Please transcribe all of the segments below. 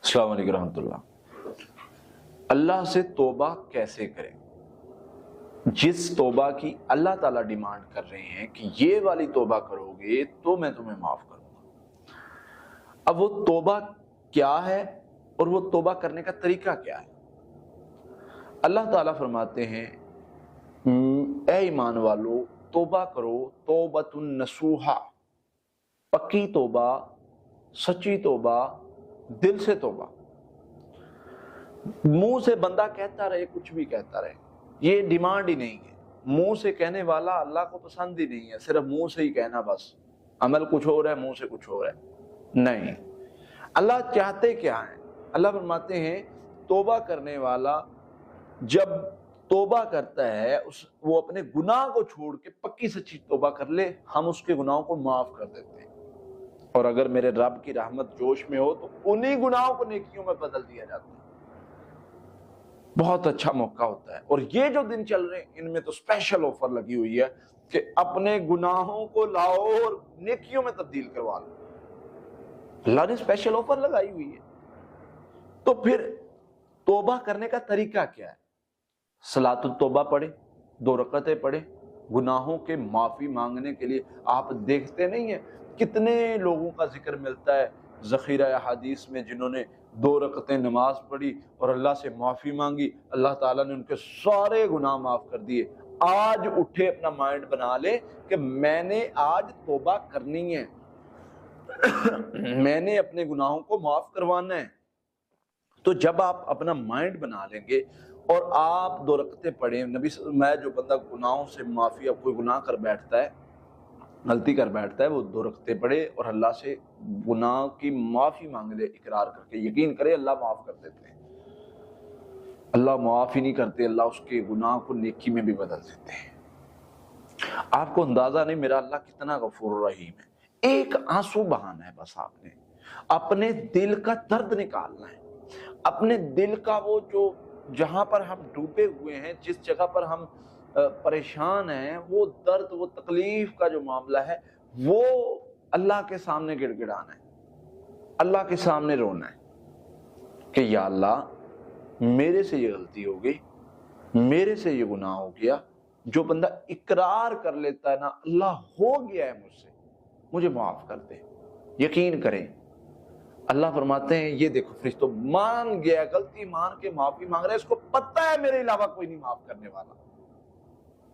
السلام علیکم رحمۃ اللہ۔ اللہ سے توبہ کیسے کریں؟ جس توبہ کی اللہ تعالیٰ ڈیمانڈ کر رہے ہیں کہ یہ والی توبہ کرو گے تو میں تمہیں معاف کروں گا، اب وہ توبہ کیا ہے اور وہ توبہ کرنے کا طریقہ کیا ہے؟ اللہ تعالیٰ فرماتے ہیں اے ایمان والو توبہ کرو، توبۃ النصوحہ، پکی توبہ، سچی توبہ، دل سے توبہ۔ منہ سے بندہ کہتا رہے، کچھ بھی کہتا رہے، یہ ڈیمانڈ ہی نہیں ہے۔ منہ سے کہنے والا اللہ کو پسند ہی نہیں ہے، صرف منہ سے ہی کہنا، بس عمل کچھ ہو رہا ہے، منہ سے کچھ ہو رہا ہے نہیں۔ اللہ چاہتے کیا ہیں؟ اللہ فرماتے ہیں توبہ کرنے والا جب توبہ کرتا ہے وہ اپنے گناہ کو چھوڑ کے پکی سچی توبہ کر لے، ہم اس کے گناہوں کو معاف کر دیتے ہیں، اور اگر میرے رب کی رحمت جوش میں ہو تو انہی گناہوں کو نیکیوں میں بدل دیا جاتا ہے۔ بہت اچھا موقع ہوتا ہے، اور یہ جو دن چل رہے ہیں ان میں تو اسپیشل آفر لگی ہوئی ہے کہ اپنے گناہوں کو لاؤ اور نیکیوں میں تبدیل کروا لو۔ اللہ نے اسپیشل آفر لگائی ہوئی ہے۔ تو پھر توبہ کرنے کا طریقہ کیا ہے؟ صلاۃ التوبہ پڑھے، 2 رکعتیں پڑھے، گناہوں کے معافی مانگنے کے لیے۔ آپ دیکھتے نہیں ہیں کتنے لوگوں کا ذکر ملتا ہے ذخیرہ احادیث میں جنہوں نے 2 رکعتیں نماز پڑھی اور اللہ سے معافی مانگی، اللہ تعالیٰ نے ان کے سارے گناہ معاف کر دیے۔ آج اٹھے اپنا مائنڈ بنا لے کہ میں نے آج توبہ کرنی ہے، میں نے اپنے گناہوں کو معاف کروانا ہے۔ تو جب آپ اپنا مائنڈ بنا لیں گے اور آپ 2 رکعتیں پڑھیں، نبی میں جو بندہ گناہوں سے معافی، اب کوئی گناہ کر بیٹھتا ہے، غلطی کر بیٹھتا ہے، وہ 2 رکعتیں پڑھے اور اللہ سے گناہ کی معافی مانگ لے، اقرار کر کے، یقین کرے اللہ معاف کر دیتے ہیں۔ اللہ معاف ہی نہیں کرتے، اللہ اس کے گناہ کو نیکی میں بھی بدل دیتے ہیں۔ آپ کو اندازہ نہیں میرا اللہ کتنا غفور رحیم ہے۔ ایک آنسو بہانا ہے، بس آپ نے اپنے دل کا درد نکالنا ہے، اپنے دل کا وہ جو جہاں پر ہم ڈوبے ہوئے ہیں، جس جگہ پر ہم پریشان ہیں، وہ درد، وہ تکلیف کا جو معاملہ ہے، وہ اللہ کے سامنے گڑ گڑانا ہے، اللہ کے سامنے رونا ہے کہ یا اللہ میرے سے یہ غلطی ہو گئی، میرے سے یہ گناہ ہو گیا۔ جو بندہ اقرار کر لیتا ہے نا اللہ ہو گیا ہے مجھ سے، مجھے معاف کر دے، یقین کریں اللہ فرماتے ہیں یہ دیکھو فرشتوں، مان گیا، غلطی مان کے معافی مانگ رہا ہے، اس کو پتہ ہے میرے علاوہ کوئی نہیں معاف کرنے والا،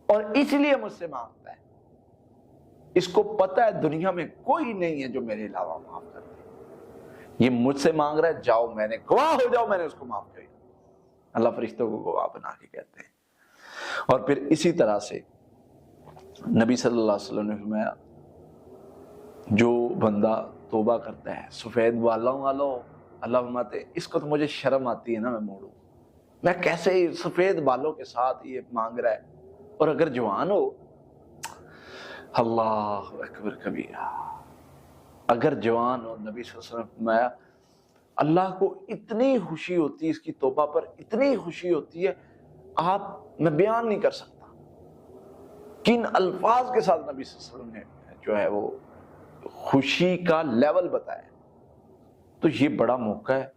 اور اس لیے مجھ سے مانگتا ہے۔ اس کو پتہ ہے دنیا میں کوئی نہیں ہے جو میرے علاوہ معاف کر دے، یہ مجھ سے مانگ رہا ہے، جاؤ میں نے گواہ ہو جاؤ میں نے اس کو معاف کر دیا۔ اللہ فرشتوں کو گواہ بنا کے کہتے ہیں۔ اور پھر اسی طرح سے نبی صلی اللہ علیہ وسلم نے فرمایا جو بندہ توبہ کرتا ہے سفید بالوں والوں، اللہ فرماتے ہیں اس کو تو مجھے شرم آتی ہے نا، میں موڑوں، میں کیسے سفید بالوں کے ساتھ یہ مانگ رہا ہے، اور اگر جوان ہو، اللہ اکبر کبیرہ، اگر جوان ہو، نبی صلی اللہ علیہ وسلم نے فرمایا اللہ کو اتنی خوشی ہوتی ہے اس کی توبہ پر، اتنی خوشی ہوتی ہے آپ میں بیان نہیں کر سکتا کن الفاظ کے ساتھ نبی صلی اللہ علیہ وسلم نے جو ہے وہ خوشی کا لیول بتایا۔ تو یہ بڑا موقع ہے،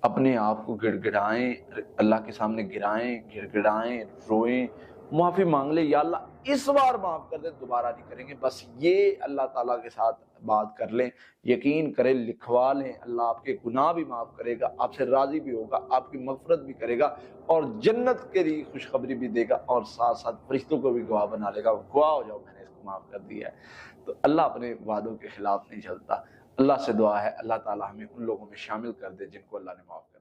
اپنے آپ کو گڑ گڑائیں، اللہ کے سامنے گرائیں، گڑ گڑائیں، روئیں، معافی مانگ لے، یا اللہ اس بار معاف کر دے، دوبارہ نہیں کریں گے، بس یہ اللہ تعالیٰ کے ساتھ بات کر لیں، یقین کریں لکھوا لیں، اللہ آپ کے گناہ بھی معاف کرے گا، آپ سے راضی بھی ہوگا، آپ کی مغفرت بھی کرے گا، اور جنت کے لیے خوشخبری بھی دے گا، اور ساتھ ساتھ فرشتوں کو بھی گواہ بنا لے گا، گواہ ہو جاؤ میں نے اس کو معاف کر دیا ہے۔ تو اللہ اپنے وعدوں کے خلاف نہیں چلتا۔ اللہ سے دعا ہے اللہ تعالیٰ ہمیں ان لوگوں میں شامل کر دے جن کو اللہ نے معاف کر دیا۔